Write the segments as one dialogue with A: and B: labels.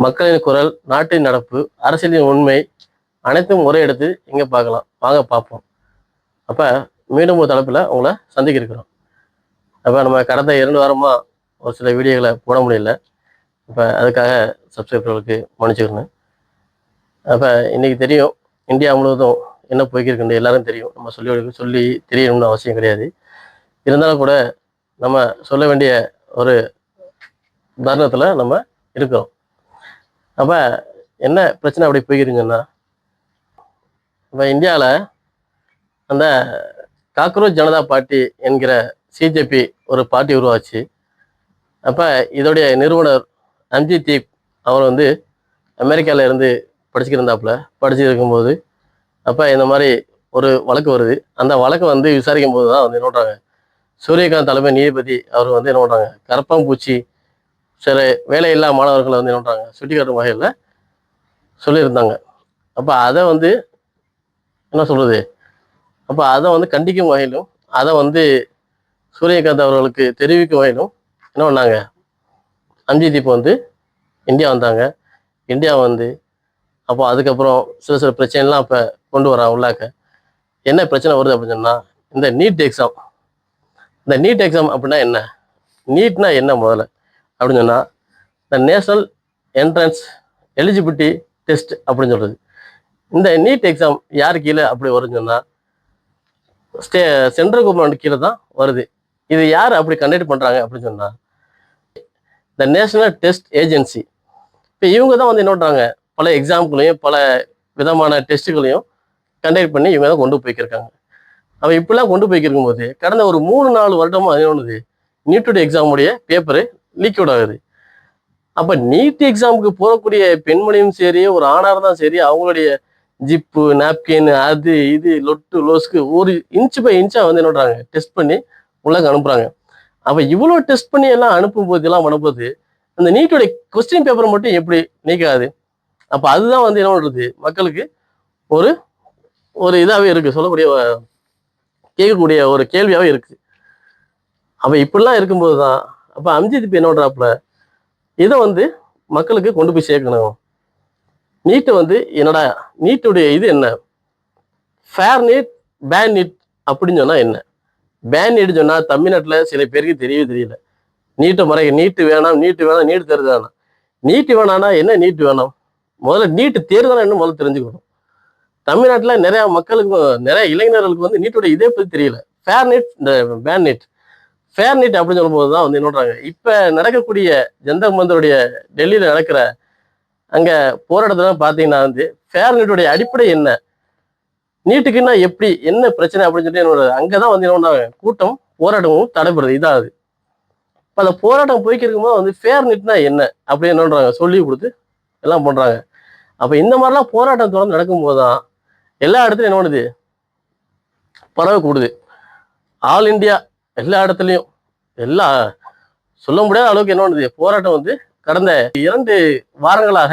A: மக்களின் குரல், நாட்டின் நடப்பு, அரசியலின் உண்மை அனைத்தும் ஒரே இடத்து இங்கே பார்க்கலாம். வாங்க பார்ப்போம். அப்போ மீண்டும் ஒரு தலைப்பில் உங்களை சந்திக்க இருக்கிறோம். அப்போ நம்ம கடந்த 2 வாரமாக ஒரு சில வீடியோகளை போட முடியல. இப்போ அதுக்காக சப்ஸ்கிரைபர்களுக்கு மன்னிச்சுக்கிறேன். அப்போ இன்றைக்கி தெரியும், இந்தியா முழுவதும் என்ன போய்க்கிருக்குன்னு எல்லாரும் தெரியும். நம்ம சொல்லி தெரியணும்னு அவசியம் கிடையாது. இருந்தாலும் கூட நம்ம சொல்ல வேண்டிய ஒரு தருணத்தில் நம்ம இருக்கிறோம். அப்போ என்ன பிரச்சனை அப்படி போய்க்கிறீங்கன்னா, இப்போ இந்தியாவில் அந்த காக்ரோச் ஜனதா பார்ட்டி என்கிற சிஜேபி ஒரு பார்ட்டி உருவாச்சு. அப்போ இதோடைய நிறுவனர் அம்ஜித் தீப் அவர் வந்து அமெரிக்காவில் இருந்து படிச்சுட்டு இருக்கும்போது அப்போ இந்த மாதிரி ஒரு வழக்கு வருது. அந்த வழக்கை வந்து விசாரிக்கும் போது தான் வந்து என்ன பண்ணுறாங்க, சூரியகாந்த் தலைமை நீதிபதி அவர் வந்து என்ன பண்ணுறாங்க, கரப்பாம்பூச்சி சில வேலையில்லா மாணவர்களை வந்து என்ன பண்ணுறாங்க சுட்டி காட்டும் வகையில் சொல்லியிருந்தாங்க. அப்போ அதை வந்து என்ன சொல்கிறது, அப்போ அதை வந்து கண்டிக்கும் வகையிலும் அதை வந்து சூரியகாந்த் அவர்களுக்கு தெரிவிக்கும் வகையிலும் என்ன பண்ணாங்க, அம்ஜித் இப்போ வந்து இந்தியா வந்தாங்க. இந்தியா வந்து அப்போ அதுக்கப்புறம் சில பிரச்சனைலாம் இப்போ கொண்டு வரான் உள்ளாக்க. என்ன பிரச்சனை வருது அப்படின்னு சொன்னால், இந்த நீட் எக்ஸாம் அப்படின்னா என்ன, நீட்னா என்ன முதல்ல அப்படின்னு சொன்னால், இந்த நேஷனல் என்ட்ரன்ஸ் எலிஜிபிலிட்டி டெஸ்ட் அப்படின்னு சொல்கிறது. இந்த நீட் எக்ஸாம் யார் கீழே அப்படி வருதுன்னு சொன்னால், சென்ட்ரல் கவர்மெண்ட் கீழே தான் வருது. இது யார் அப்படி கண்டக்ட் பண்ணுறாங்க அப்படின்னு சொன்னால், இந்த நேஷனல் டெஸ்ட் ஏஜென்சி. இப்போ இவங்க தான் வந்து என்ன பண்ணுறாங்க, பல எக்ஸாம்களையும் பல விதமான டெஸ்ட்டுகளையும் கண்டக்ட் பண்ணி இவங்க தான் கொண்டு போய்க்கிருக்காங்க. அப்போ இப்படிலாம் கொண்டு போய்க்கிருக்கும் போது கடந்த ஒரு 3-4 வருடமாக என்னது, நீட்டுடைய எக்ஸாமுடைய பேப்பரு லீக் அவுட் ஆகுது. அப்போ நீட் எக்ஸாமுக்கு போகக்கூடிய பெண்மணியும் சரி, ஒரு ஆணாக தான் சரி, அவங்களுடைய ஜிப்பு, நாப்கின், அது இது லொட்டு லோஸ்க்கு ஒரு இன்ச்சு பை இன்ச்சாக வந்து என்ன பண்ணுறாங்க, டெஸ்ட் பண்ணி உள்ளே அனுப்புகிறாங்க. அப்போ இவ்வளோ டெஸ்ட் பண்ணி எல்லாம் அனுப்பும் போது எல்லாம் பண்ணும்போது அந்த நீட்டுடைய கொஸ்டின் பேப்பர் மட்டும் எப்படி நீக்காது? அப்போ அதுதான் வந்து என்ன பண்ணுறது, மக்களுக்கு ஒரு ஒரு இதாகவே இருக்குது, சொல்லக்கூடிய கேட்கக்கூடிய ஒரு கேள்வியாகவே இருக்குது. அப்போ இப்படிலாம் இருக்கும்போது தான் அப்போ அம்ஜித் இப்போ என்ன பண்ணுறாப்புல, இதை வந்து மக்களுக்கு கொண்டு போய் சேர்க்கணும். நீட்டு வந்து என்னடா, நீட்டுடைய இது என்ன, ஃபேர் நீட் பேன் நீட் அப்படின்னு சொன்னால் என்ன? பேன் நீட் சொன்னால் தமிழ்நாட்டில் சில பேருக்கு தெரியல. நீட்டு வேணாம் நீட்டு தேர்தல் வேணாம். நீட்டு வேணான்னா என்ன, நீட்டு வேணாம் முதல்ல நீட்டு தேர்தல் என்ன முதல்ல தெரிஞ்சுக்கணும். தமிழ்நாட்டில் நிறையா மக்களுக்கு, நிறைய இளைஞர்களுக்கு வந்து நீட்டுடைய இதே பற்றி தெரியல. ஃபேர் நீட், இந்த பேன் நீட், ஃபேர் நீட் அப்படின்னு சொல்லும்போது தான் வந்து என்ன பண்ணுறாங்க, இப்போ நடக்கக்கூடிய ஜந்தர் மந்தருடைய டெல்லியில் நடக்கிற அங்கே போராட்டத்துல பார்த்தீங்கன்னா வந்து ஃபேர் நீட்டுடைய அடிப்படை என்ன, நீட்டுக்குன்னா எப்படி, என்ன பிரச்சனை அப்படின்னு சொல்லிட்டு என்னோட அங்கே தான் வந்து என்ன கூட்டம் போராட்டமும் தடைபடுறது இதாகுது. இப்போ அந்த போராட்டம் போய்க்கிருக்கும்போது வந்து ஃபேர் நீட்னா என்ன அப்படின்னு என்னன்றாங்க சொல்லி கொடுத்து எல்லாம் பண்ணுறாங்க. அப்போ இந்த மாதிரிலாம் போராட்டம் தொடர்ந்து நடக்கும்போது தான் எல்லா இடத்துலையும் என்ன பண்ணுது, பரவ கூடுது. ஆல் இண்டியா எல்லா இடத்துலையும் எல்லா சொல்ல முடியாத அளவுக்கு என்ன பண்ணுது, போராட்டம் வந்து கடந்த 2 வாரங்களாக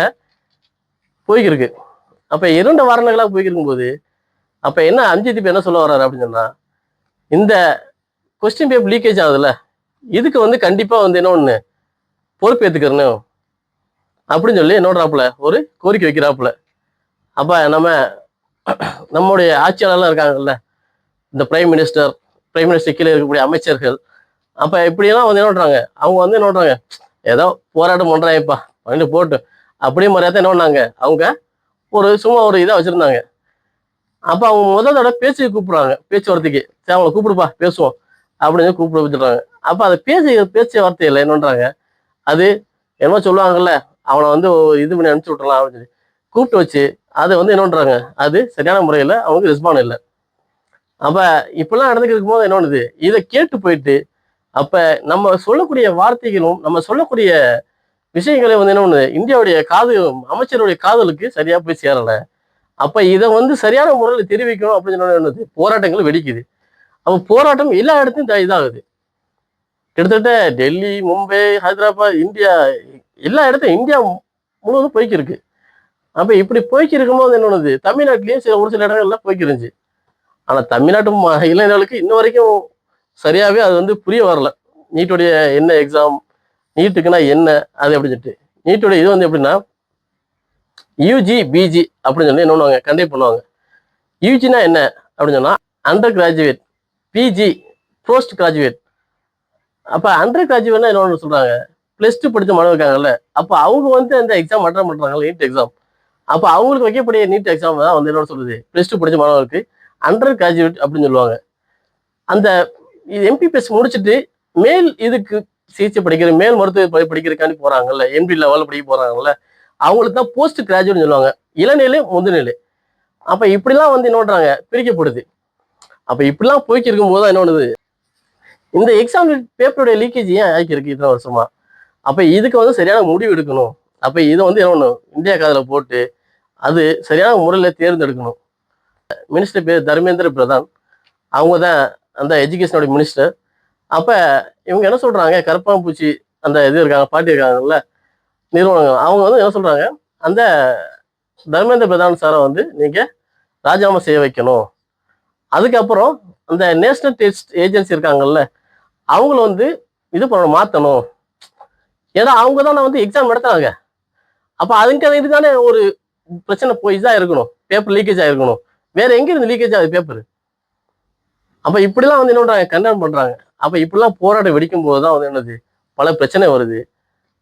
A: போய்க்கிருக்கு. அப்போ 2 வாரங்களாக போய்க்கிருக்கும் போது அப்போ என்ன அம்ஜித் இப்போ என்ன சொல்ல வர்றாரு அப்படின்னு சொன்னால், இந்த கொஸ்டின் பேப்பர் லீக்கேஜ் ஆகுதுல்ல, இதுக்கு வந்து கண்டிப்பாக வந்து என்ன ஒன்று பொறுப்பேற்றுக்கிறணும் அப்படின்னு சொல்லி என்னோடறாப்புல ஒரு கோரிக்கை வைக்கிறாப்புல. அப்போ நம்முடைய ஆட்சியாளர்லாம் இருக்காங்கல்ல, இந்த பிரைம் மினிஸ்டர் கீழே இருக்கக்கூடிய அமைச்சர்கள், அப்போ இப்படியெல்லாம் வந்து என்ன பண்ணுறாங்க, அவங்க வந்து என்ன பண்ணுறாங்க, ஏதோ போராட்டம் பண்ணுறாங்கப்பா வந்து போட்டு அப்படியே மாதிரியா தான் என்ன பண்ணாங்க, அவங்க சும்மா ஒரு இதாக வச்சுருந்தாங்க. அப்போ அவங்க முதல் தடவை கூப்பிட்றாங்க, பேச்சுவார்த்தைக்கு, சரி அவங்கள கூப்பிடுப்பா பேசுவோம் அப்படின்னு கூப்பிட வச்சுடுறாங்க. அப்போ அதை பேச்சுவார்த்தையில் என்ன பண்ணுறாங்க, அது என்னமோ சொல்லுவாங்கல்ல, அவனை வந்து இது பண்ணி அனுப்பிச்சி விட்டுறலாம் அப்படின்னு சொல்லி கூப்பிட்டு வச்சு அதை வந்து என்ன பண்ணுறாங்க, அது சரியான முறையில் அவங்களுக்கு ரெஸ்பாண்ட் இல்லை. அப்போ இப்பெல்லாம் நடந்துக்கிட்டு இருக்கும்போது என்ன பண்ணுது, இதை கேட்டு போயிட்டு அப்போ நம்ம சொல்லக்கூடிய வார்த்தைகளும் நம்ம சொல்லக்கூடிய விஷயங்களை வந்து என்ன பண்ணுது, இந்தியாவுடைய அமைச்சருடைய காதலுக்கு சரியா போய் சேரலை. அப்போ இதை வந்து சரியான முறையில் தெரிவிக்கணும் அப்படின்னு சொன்னது போராட்டங்கள் வெடிக்குது. அப்போ போராட்டம் எல்லா இடத்தையும் இதாகுது. கிட்டத்தட்ட டெல்லி, மும்பை, ஹைதராபாத், எல்லா இடத்தையும் இந்தியா முழுவதும் போய்க்கிருக்கு. அப்போ இப்படி போய்க்கிருக்கும்போது என்ன பண்ணுது, தமிழ்நாட்டிலேயும் ஒரு சில இடங்கள்லாம் போய்க்கிருந்துச்சு. ஆனால் தமிழ்நாட்டு இளைஞர்களுக்கு இன்ன வரைக்கும் சரியாவே அது வந்து புரிய வரல. நீட்டுடைய என்ன எக்ஸாம், நீட்டுக்குன்னா என்ன அது அப்படின்னு சொல்லிட்டு. நீட்டுடைய இது வந்து எப்படின்னா யூஜி பிஜி அப்படின்னு சொல்லி என்ன பண்ணுவாங்க, கண்டக்ட் பண்ணுவாங்க. யூஜினா என்ன அப்படின்னு சொன்னா undergraduate, PG postgraduate. அப்ப அண்டர் கிராஜுவேட்னா என்ன சொல்றாங்க, +2 படிச்ச மாணவர் இருக்காங்கல்ல, அப்ப அவங்க வந்து அந்த எக்ஸாம் அட்டன் பண்றாங்கல்ல, நீட் எக்ஸாம். அப்ப அவங்களுக்கு வைக்கக்கூடிய நீட் எக்ஸாம் தான் வந்து என்ன சொல்றது, +2 படிச்ச மாணவருக்கு அண்டர் கிராஜுவேட் அப்படின்னு சொல்லுவாங்க. அந்த எம்பிபிஎஸ் முடிச்சுட்டு மேல் இதுக்கு சிகிச்சை படிக்கிற மேல் மருத்துவ படிக்கிறதுக்காண்டி போறாங்கல்ல, எம்பி லெவலில் படிக்க போறாங்கல்ல, அவங்களுக்கு தான் போஸ்ட் கிராஜுவேட் சொல்லுவாங்க. இளநிலை முதுநிலை. அப்ப இப்படிலாம் வந்து என்ன பண்றாங்க, பிரிக்கப்படுது. அப்ப இப்படிலாம் போய்க்கு இருக்கும் போது தான் என்ன பண்ணுது, இந்த எக்ஸாம் பேப்பருடைய லீக்கேஜ் ஏன் ஆகிருக்கு இத்தனை வருஷமா. அப்ப இதுக்கு வந்து சரியான முடிவு எடுக்கணும். அப்ப இதை வந்து என்ன பண்ணணும், இந்தியா காதுல போட்டு அது சரியான முறையில தேர்ந்தெடுக்கணும். மினிஸ்டர் பேர் தர்மேந்திர பிரதான், அவங்க தான் அந்த எஜுகேஷனோட மினிஸ்டர். அப்ப இவங்க என்ன சொல்றாங்க, கருப்பாம்பூச்சி அந்த இது இருக்காங்க, பாட்டி இருக்காங்கல்ல, நிறுவனங்கள், அவங்க வந்து என்ன சொல்றாங்க, அந்த தர்மேந்திர பிரதான் சாரை வந்து நீங்க ராஜினாமா செய்ய வைக்கணும். அதுக்கப்புறம் அந்த நேஷனல் டெஸ்ட் ஏஜென்சி இருக்காங்கல்ல, அவங்கள வந்து இது பண்ணணும், மாத்தணும். ஏன்னா அவங்க தான் வந்து எக்ஸாம் நடத்துறாங்க. அப்ப அதுக்கான இதுதானே ஒரு பிரச்சனை போய் இதாக இருக்கணும், பேப்பர் லீக்கேஜ் ஆயிருக்கணும். வேற எங்க இருந்து லீக்கேஜ் ஆகுது பேப்பர்? அப்ப இப்படிலாம் வந்து என்ன பண்றாங்க, கண்டனம் பண்றாங்க. அப்ப இப்படிலாம் போராட்டம் வெடிக்கும் போதுதான் வந்து என்னது, பல பிரச்சனை வருது.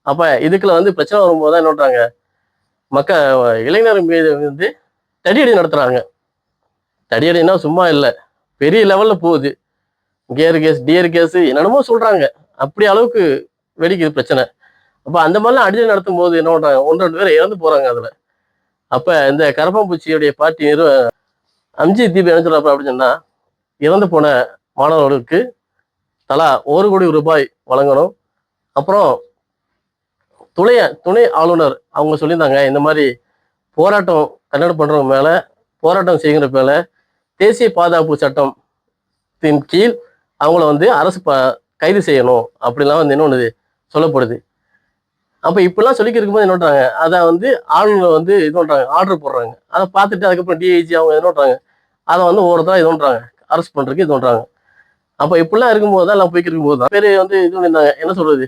A: அப்ப இதுக்குள்ள வந்து பிரச்சனை வரும்போது தான் என்ன பண்றாங்க, இளைஞர் மீது வந்து தடியடி நடத்துறாங்க. தடியடினா சும்மா இல்லை, பெரிய லெவல்ல போகுது. கேர் கேஸ், டியர் கேஸ், என்னென்னமோ சொல்றாங்க. அப்படி அளவுக்கு வெடிக்குது பிரச்சனை. அப்ப அந்த மாதிரிலாம் அடிதடி நடத்தும் போது என்ன பண்றாங்க, 1-2 பேர் இறந்து போறாங்க அதுல. அப்ப இந்த கரப்பாம்பூச்சியுடைய பார்ட்டி அம்ஜித் தீப் என்ன சொல்றப்ப அப்படின்னு சொன்னா, இறந்து போன மாணவர்களுக்கு தலா 1 கோடி ரூபாய் வழங்கணும். அப்புறம் துணை ஆளுநர் அவங்க சொல்லியிருந்தாங்க, இந்த மாதிரி போராட்டம் கண்டனம் பண்றவங்க மேல, போராட்டம் செய்கிற மேல தேசிய பாதுகாப்பு சட்டத்தின் கீழ் அவங்கள வந்து அரசு கைது செய்யணும் அப்படிலாம் வந்து என்ன ஒண்ணுது சொல்லப்படுது. அப்ப இப்படிலாம் சொல்லிக்க இருக்கும்போது என்ன பண்றாங்க, அதை வந்து ஆளுநர் வந்து இது பண்றாங்க, ஆர்டர் போடுறாங்க. அதை பார்த்துட்டு அதுக்கப்புறம் டிஐஜி அவங்க என்ன பண்றாங்க, அதை வந்து ஒவ்வொருத்தரா இது பண்றாங்க, அரெஸ்ட் பண்றதுக்கு இது பண்றாங்க. அப்ப இப்படிலாம் இருக்கும்போது தான், எல்லாம் போய்க்கு இருக்கும்போது தான் பேரு வந்து இது பண்ணியிருந்தாங்க, என்ன சொல்றது,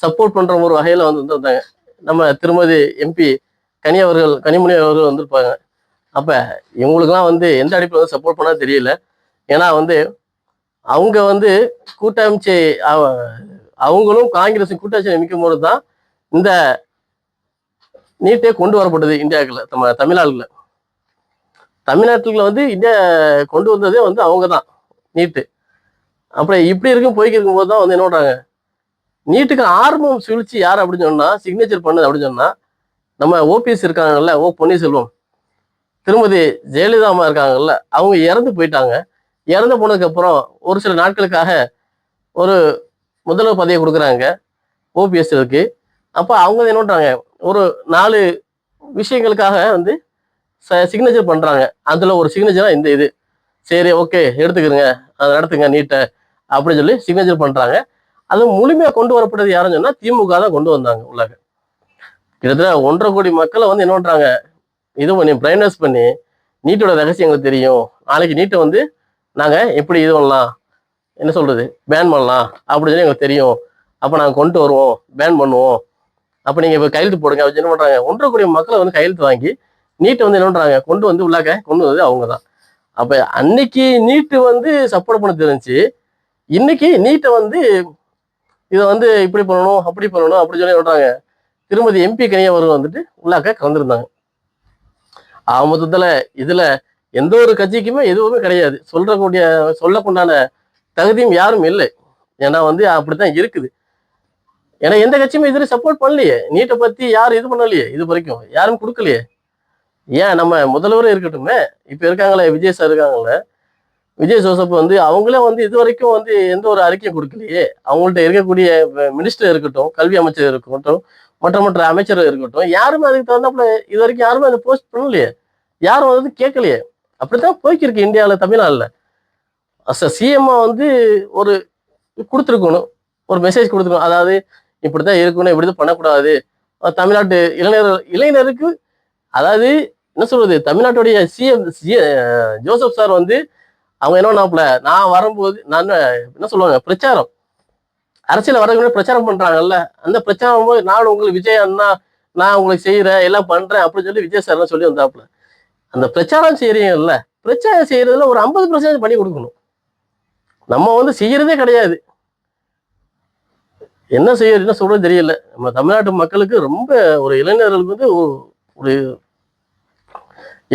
A: சப்போர்ட் பண்ற ஒரு வகையில வந்து வந்திருந்தாங்க. நம்ம திருமதி எம்பி கனிமொழி அவர்கள் வந்திருப்பாங்க. அப்ப இவங்களுக்குலாம் வந்து எந்த அடிப்படையில் வந்து சப்போர்ட் பண்ணா தெரியல. ஏன்னா வந்து அவங்க வந்து கூட்டமைச்சு அவங்களும் காங்கிரஸும் கூட்டாட்சி அமைக்கும் போது தான் இந்த நீட்டே கொண்டு வரப்பட்டது இந்தியாவுக்குள்ள, நம்ம தமிழ்நாட்டுல வந்து இந்தியா கொண்டு வந்ததே வந்து அவங்க தான் நீட்டு. அப்புறம் இப்படி போய்க்கு இருக்கும்போது தான் வந்து என்ன பண்றாங்க, நீட்டுக்கு ஆர்வம் சுழிச்சு யார் அப்படின்னு சொன்னா, சிக்னேச்சர் பண்ணது அப்படின்னு சொன்னா, நம்ம ஓபிஎஸ் இருக்காங்கல்ல, பன்னீர்செல்வம், திருமதி ஜெயலலிதா அம்மா இருக்காங்கல்ல, அவங்க இறந்து போயிட்டாங்க. இறந்து போனதுக்கு அப்புறம் ஒரு சில நாட்களுக்காக ஒரு முதல்வர் பதவியை கொடுக்குறாங்க ஓபிஎஸ் இருக்கு. அப்ப அவங்க என்ன பண்றாங்க, ஒரு 4 விஷயங்களுக்காக வந்து சிக்னேச்சர் பண்றாங்க. அதுல ஒரு சிக்னேச்சரா இந்த இது சரி ஓகே எடுத்துக்கிறங்க, அதை நடத்துங்க நீட்டை அப்படின்னு சொல்லி சிக்னேச்சர் பண்றாங்க. அது முழுமையா கொண்டு வரப்பட்டது யாருன்னு சொன்னா திமுக தான் கொண்டு வந்தாங்க உள்ளாக. கிட்டத்தட்ட 1.5 கோடி மக்களை வந்து என்ன பண்றாங்க, இது பண்ணி பிரைன் வாஷ் பண்ணி, நீட்டோட ரகசியம் எங்களுக்கு தெரியும், நாளைக்கு நீட்டை வந்து நாங்க எப்படி இது பண்ணலாம், என்ன சொல்றது, பேன் பண்ணலாம் அப்படின்னு சொல்லி எங்களுக்கு தெரியும், அப்ப நாங்க கொண்டு வருவோம், பேன் பண்ணுவோம், அப்ப நீங்க இப்ப கையெழுத்து போடுங்க அப்படின்னு என்ன பண்றாங்க. 1.5 கோடி மக்களை வந்து கையெழுத்து வாங்கி நீட்டை வந்து என்ன பண்றாங்க, கொண்டு வந்து உள்ளாக கொண்டு வந்தது அவங்க தான். அப்ப அன்னைக்கு நீட்டு வந்து சப்போர்ட் பண்ண தெரிஞ்சு, இன்னைக்கு நீட்டை வந்து இதை வந்து இப்படி பண்ணணும் அப்படி பண்ணணும் அப்படின்னு சொல்லி சொல்றாங்க. திருமதி எம்பி கனியவர்கள் வந்துட்டு உள்ளாக்க கலந்துருந்தாங்க. மொத்தத்துல இதுல எந்த ஒரு கட்சிக்குமே எதுவுமே கிடையாது, சொல்லக்குண்டான தகுதியும் யாரும் இல்லை. ஏன்னா வந்து அப்படித்தான் இருக்குது. ஏன்னா எந்த கட்சியுமே இதுல சப்போர்ட் பண்ணலையே, நீட்டை பத்தி யாரும் இது பண்ணலையே, இது வரைக்கும் யாரும் கொடுக்கலையே. ஏன் நம்ம முதல்வரே இருக்கட்டுமே, இப்ப இருக்காங்களே விஜய் சார் இருக்காங்களே, விஜய் ஜோசப் வந்து அவங்களே வந்து இது வரைக்கும் வந்து எந்த ஒரு அறிக்கையும் கொடுக்கலையே. அவங்கள்ட்ட இருக்கக்கூடிய மினிஸ்டர் இருக்கட்டும், கல்வி அமைச்சர் இருக்கட்டும், மற்ற அமைச்சர் இருக்கட்டும், யாருமே அதுக்கு தகுந்தாப்புல இது வரைக்கும் யாருமே அதை போஸ்ட் பண்ணலையே, யாரும் வந்து கேட்கலையே. அப்படித்தான் போய்க்கிருக்கு இந்தியாவில், தமிழ்நாடுல. சிஎம்மா வந்து ஒரு கொடுத்துருக்கணும், ஒரு மெசேஜ் கொடுத்துருக்கணும், அதாவது இப்படித்தான் இருக்கணும், இப்படிதான் பண்ணக்கூடாது. தமிழ்நாட்டு இளைஞருக்கு, அதாவது என்ன சொல்றது, தமிழ்நாட்டுடைய சிஎம் ஜோசப் சார் வந்து அவங்க என்ன பண்ணாப்புல, நான் வரும்போது நான் என்ன சொல்லுவாங்க, பிரச்சாரம் அரசியல் வரதுக்கு பிரச்சாரம் பண்றாங்கல்ல, அந்த பிரச்சாரம் போது நானும் உங்களுக்கு விஜய் அண்ணா, நான் உங்களுக்கு செய்யறேன் எல்லாம் பண்றேன் அப்படின்னு சொல்லி விஜய் சார் சொல்லி வந்தாப்புல. அந்த பிரச்சாரம் செய்யறீங்கல்ல, பிரச்சாரம் செய்யறதுல ஒரு 50% பண்ணி கொடுக்கணும். நம்ம வந்து செய்யறதே கிடையாது. என்ன சொல்றது தெரியல. நம்ம தமிழ்நாட்டு மக்களுக்கு ரொம்ப ஒரு இளைஞர்களுக்கு வந்து ஒரு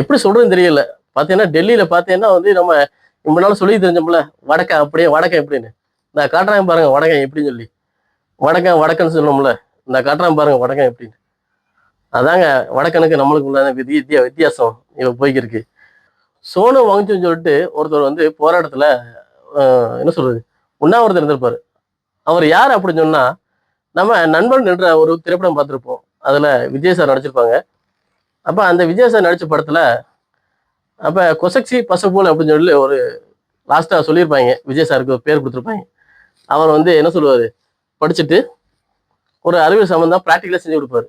A: எப்படி சொல்றதுன்னு தெரியல. பாத்தீங்கன்னா டெல்லியில பாத்தீங்கன்னா வந்து நம்ம முன்னால சொல்லி தெரிஞ்சோம்ல, வடக்கன் அப்படியே வடக்கன் எப்படின்னு. நான் காட்டுறாங்க பாருங்க வடக்கன் எப்படின்னு சொல்லி. வடக்கன்னு சொல்லணும்ல, நான் காட்டுறாங்க பாருங்க வடக்கன் எப்படின்னு. அதாங்க வடக்கனுக்கு நம்மளுக்கு உள்ள வித்தியாசம் இப்ப போய்க்கிருக்கு. சோனு வாங்கிச்சுன்னு சொல்லிட்டு ஒருத்தர் வந்து போராட்டத்துல என்ன சொல்றது, உண்ணாவிரதம் இருந்திருப்பாரு. அவர் யார் அப்படின்னு சொன்னா, நம்ம நண்பன் என்ற ஒரு திரைப்படம் பார்த்திருப்போம். அதுல விஜய் சார் நடிச்சிருப்பாங்க. அப்ப அந்த விஜய் சார் நடிச்ச படத்துல அப்ப கொசக்சி பசப்போல் அப்படின்னு சொல்லி ஒரு லாஸ்டா சொல்லியிருப்பாங்க. விஜய் சாருக்கு ஒரு பேர் கொடுத்துருப்பாங்க. அவர் வந்து என்ன சொல்லுவாரு, படிச்சுட்டு ஒரு அறிவியல் சம்பந்தம் பிராக்டிகலா செஞ்சு கொடுப்பாரு.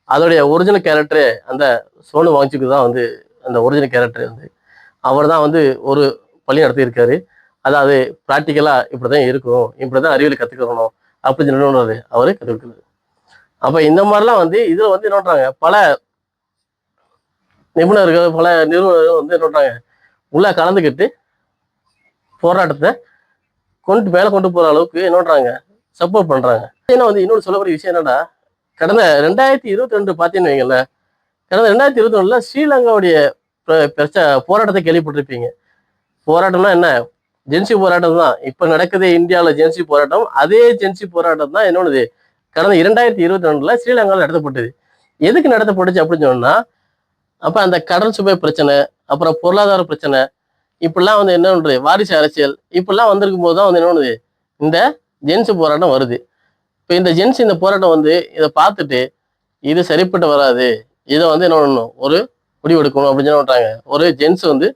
A: அதோடைய ஒரிஜினல் கேரக்டரு அந்த சோனு வாங்கிச்சுக்கு தான் வந்து அந்த ஒரிஜினல் கேரக்டர் வந்து அவர் தான் வந்து ஒரு பள்ளி நடத்தியிருக்காரு. அதாவது பிராக்டிக்கலா இப்படிதான் இருக்கும், இப்படிதான் அறிவியல் கத்துக்கணும் அப்படின்னு சொல்லி அவரு கத்துக்கிறது. அப்ப இந்த மாதிரிலாம் வந்து இதுல வந்து என்ன பண்றாங்க, பல நிபுணர்கள் பல நிறுவனர்கள் வந்து என்ன பண்றாங்க, உள்ள கலந்துக்கிட்டு போராட்டத்தை மேல கொண்டு போற அளவுக்கு என்ன பண்றாங்க, சப்போர்ட் பண்றாங்க. ஏன்னா வந்து இன்னொரு சொல்லக்கூடிய விஷயம் என்னன்னா, கடந்த 2022 பாத்தீங்கன்னு வைங்களேன், கடந்த 2022ல ஸ்ரீலங்காவுடைய போராட்டத்தை கேள்விப்பட்டிருப்பீங்க. போராட்டம்னா என்ன, ஜென்சி போராட்டம் தான். இப்ப நடக்குது இந்தியாவில ஜென்சி போராட்டம். அதே ஜென்சி போராட்டம் தான் என்னோடது கடந்த 2022ல ஸ்ரீலங்காவில் நடத்தப்பட்டது. எதுக்கு நடத்தப்பட்டுச்சு அப்படின்னு சொன்னா, அப்ப அந்த கடன் சுமை பிரச்சனை, அப்புறம் பொருளாதார பிரச்சனை, இப்படிலாம் வந்து என்ன பண்றது, வாரிசு அரசியல் இப்படிலாம் வந்திருக்கும் போதுதான் வந்து என்ன பண்ணுது, இந்த ஜென்சி போராட்டம் வருது. இப்ப இந்த ஜென்சி இந்த போராட்டம் வந்து இதை பார்த்துட்டு இது சரிப்பட்டு வராது, இதை வந்து என்ன பண்ணணும், ஒரு முடிவு எடுக்கணும் அப்படின்னு என்ன பண்றாங்க, ஒரு ஜென்ஸ் வந்து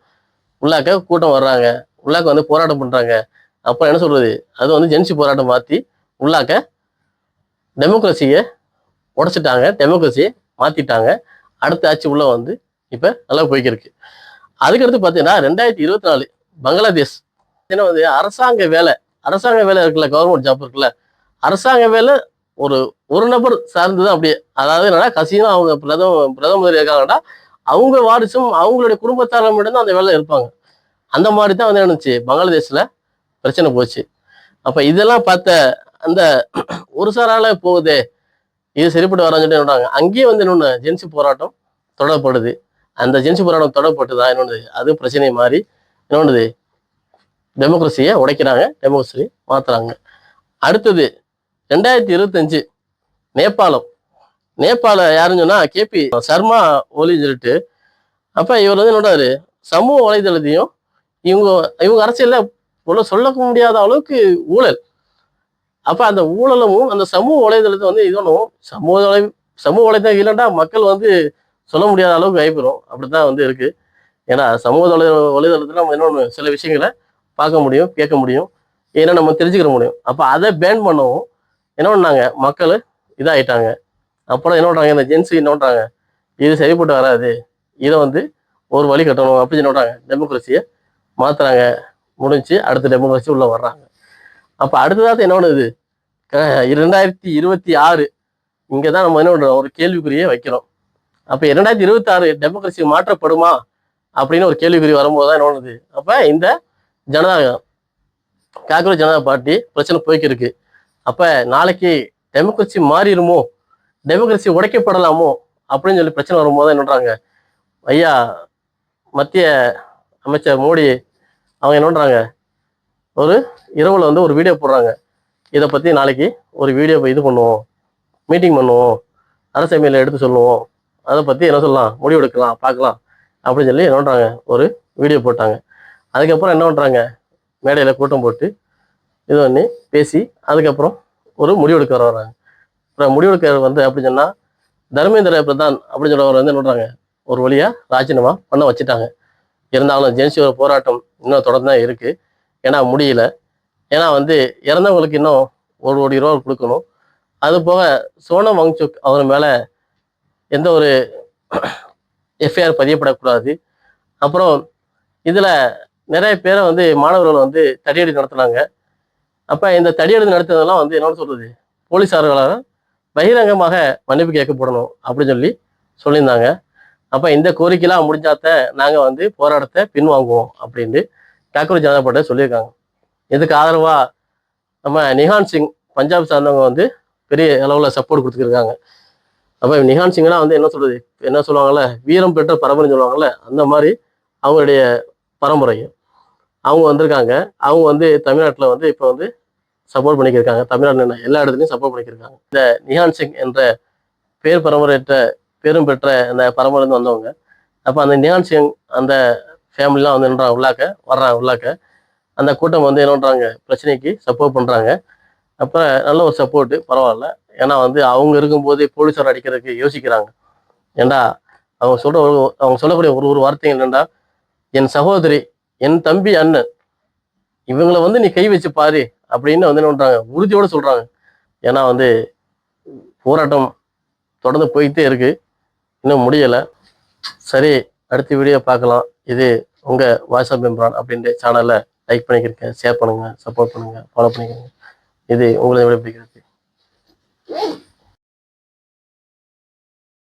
A: உள்ளாக்க கூட்டம் வர்றாங்க, உள்ளாக்க வந்து போராட்டம் பண்றாங்க. அப்ப என்ன சொல்றது, அது வந்து ஜென்சி போராட்டம் மாத்தி உள்ளாக்க டெமோக்ரஸியை உடைச்சிட்டாங்க, டெமோக்ரஸியை மாத்திட்டாங்க. அடுத்த ஆட்சி உள்ள வந்து இப்ப நல்லா போய்க்கிருக்கு. அதுக்கடுத்து பாத்தீங்கன்னா 2024 பங்களாதேஷ் ஏன்னா வந்து அரசாங்க வேலை இருக்குல்ல, கவர்மெண்ட் ஜாப் இருக்குல்ல, அரசாங்க வேலை ஒரு நபர் சார்ந்துதான் அப்படியே. அதாவது என்னன்னா கசினா அவங்க பிரதமர் இருக்காங்கன்னா அவங்க வாரிசும் அவங்களுடைய குடும்பத்தாரம் மட்டும்தான் அந்த வேலை இருப்பாங்க. அந்த மாதிரி தான் வந்து என்னச்சு பங்களாதேஷ்ல பிரச்சனை போச்சு. அப்ப இதெல்லாம் பார்த்த அந்த ஒரு சாரால போகுதே, இது சரிப்பட்டு வரான்னு சொல்லி என்னறாங்க, அங்கேயே வந்து இன்னொன்னு ஜென்சி போராட்டம் தொடரப்படுது. அந்த ஜென்சி போராட்டம் தொடரப்பட்டுதான் என்னொன்று அது பிரச்சனை மாறி என்னொன்னுது டெமோக்ரஸியை உடைக்கிறாங்க, டெமோக்ரஸி மாத்துறாங்க. அடுத்தது 2025 நேபாள யாருன்னு சொன்னா கேபி சர்மா ஒலின்னு சொல்லிட்டு. அப்ப இவர் வந்து என்னோடாரு சமூக வலைதளத்தையும் இவங்க அரசியல்ல சொல்ல முடியாத அளவுக்கு ஊழல். அப்ப அந்த ஊழலும் அந்த சமூக வலைதளத்தை வந்து இதனும் சமூக வலைதளம் இல்லைன்னா மக்கள் வந்து சொல்ல முடியாத அளவுக்கு வாய்ப்புறோம். அப்படித்தான் வந்து இருக்கு. ஏன்னா சமூக வலைதளத்துல நம்ம இன்னொன்று சில விஷயங்களை பார்க்க முடியும், கேட்க முடியும், ஏன்னா நம்ம தெரிஞ்சுக்கிற முடியும். அப்ப அதை பேன் பண்ணவும் என்ன பண்ணாங்க, மக்கள் இதாயிட்டாங்க. அப்புறம் என்ன பண்றாங்க, இந்த ஜென்சி என்ன பண்றாங்க, இது சரிப்பட்டு வராது, இதை வந்து ஒரு வழி கட்டணும் அப்படின்னு சொல்றாங்க, டெமோக்ரஸியை மாத்துறாங்க. முடிஞ்சு அடுத்த டெமோக்ரஸி உள்ள வர்றாங்க. அப்ப அடுத்ததாக என்ன பண்ணுது, 2026 இங்கதான் நம்ம என்ன பண்றோம், ஒரு கேள்விக்குறியே வைக்கிறோம். அப்ப 2026 டெமோக்ரஸி மாற்றப்படுமா அப்படின்னு ஒரு கேள்விக்குறி வரும்போதுதான் என்ன பண்ணுது, அப்ப இந்த காங்கிரஸ் ஜனதா பார்ட்டி பிரச்சனை போய்க்கு இருக்கு. அப்ப நாளைக்கு டெமோக்ரஸி மாறிடுமோ, டெமோக்ரஸி உடைக்கப்படலாமோ அப்படின்னு சொல்லி பிரச்சனை வரும்போது என்ன பண்றாங்க, ஐயா மத்திய அமைச்சர் மோடி அவங்க என்ன பண்றாங்க, ஒரு இரவுல வந்து ஒரு வீடியோ போடுறாங்க. இதை பத்தி நாளைக்கு ஒரு வீடியோ இது பண்ணுவோம், மீட்டிங் பண்ணுவோம், அரசமையில எடுத்து சொல்லுவோம், அதை பத்தி என்ன சொல்லலாம், முடிவு எடுக்கலாம், பார்க்கலாம் அப்படின்னு சொல்லி என்ன பண்றாங்க, ஒரு வீடியோ போட்டாங்க. அதுக்கப்புறம் என்ன பண்றாங்க, மேடையில கூட்டம் போட்டு இது பண்ணி பேசி அதுக்கப்புறம் ஒரு முடிவெடுக்க வர்றாங்க. அப்புறம் முடிவெடுக்க வந்து அப்படின்னு சொன்னா தர்மேந்திர பிரதான் அப்படின்னு சொல்றவர் வந்து என்ன பண்றாங்க, ஒரு வழியா ராஜினாமா பண்ண வச்சுட்டாங்க. இருந்தாலும் ஜென்சியோட போராட்டம் இன்னும் தொடர்ந்து தான் இருக்கு. ஏன்னா முடியல. ஏன்னா வந்து இறந்தவங்களுக்கு இன்னும் 1 கோடி ரூபா கொடுக்கணும். அது போக சோனம் வாங்சுக் அவர் மேல எந்த ஒரு எஃப்ஐஆர் பதியப்படக்கூடாது. அப்புறம் இதுல நிறைய பேரை வந்து மாணவர்கள் வந்து தடியடி நடத்துனாங்க. அப்ப இந்த தடியடி நடத்துனதெல்லாம் வந்து என்ன சொல்றது, போலீஸார்களால பகிரங்கமாக மன்னிப்பு கேட்கப்படணும் அப்படின்னு சொல்லியிருந்தாங்க. அப்ப இந்த கோரிக்கைலாம் முடிஞ்சாத்த நாங்க வந்து போராட்டத்தை பின்வாங்குவோம் அப்படின்னு காக்ரோச் ஜனதா பார்ட்டி சொல்லியிருக்காங்க. இதுக்கு ஆதரவா நம்ம நிஹான் சிங் பஞ்சாப் சார்ந்தவங்க வந்து பெரிய அளவுல சப்போர்ட் கொடுத்துருக்காங்க. அப்ப நிஹான் சிங்னா வந்து என்ன சொல்லுவாங்கல்ல, வீரம் பெற்ற பரம்பரைன்னு சொல்லுவாங்கல்ல, அந்த மாதிரி அவங்களுடைய பரம்பரை அவங்க வந்திருக்காங்க. அவங்க வந்து தமிழ்நாட்டில் வந்து இப்போ வந்து சப்போர்ட் பண்ணிக்கிருக்காங்க. தமிழ்நாடு எல்லா இடத்துலையும் சப்போர்ட் பண்ணிக்கிருக்காங்க. இந்த நிஹான் சிங் என்ற பேரும் பெற்ற அந்த பரம்பரையிலேருந்து வந்தவங்க. அப்போ அந்த நிஹான் சிங் அந்த ஃபேமிலிலாம் வந்து என்னறாங்க வர்றாங்க. அந்த கூட்டம் வந்து என்ன பண்ணுறாங்க, பிரச்சனைக்கு சப்போர்ட் பண்ணுறாங்க. அப்போ நல்ல ஒரு சப்போர்ட்டு, பரவாயில்ல. ஏன்னா வந்து அவங்க இருக்கும்போது போலீஸார் அடிக்கிறதுக்கு யோசிக்கிறாங்க. ஏண்டா அவங்க சொல்லக்கூடிய ஒரு வார்த்தை என்னென்னா, என் சகோதரி, என் தம்பி, அண்ணன், இவங்களை வந்து நீ கை வச்சு பாரு அப்படின்னு வந்து என்ன பண்றாங்க, உறுதியோட சொல்றாங்க. ஏன்னா வந்து போராட்டம் தொடர்ந்து போயிட்டே இருக்கு, இன்னும் முடியலை. சரி, அடுத்த வீடியோ பார்க்கலாம். இது உங்க வாய்ஸ் ஆஃப் மெம்பரான் அப்படின்ற சேனலை லைக் பண்ணிக்கிறேன், ஷேர் பண்ணுங்க, சப்போர்ட் பண்ணுங்க, ஃபாலோ பண்ணிக்கிறேங்க. இது உங்களை விட பிடிக்கிறது.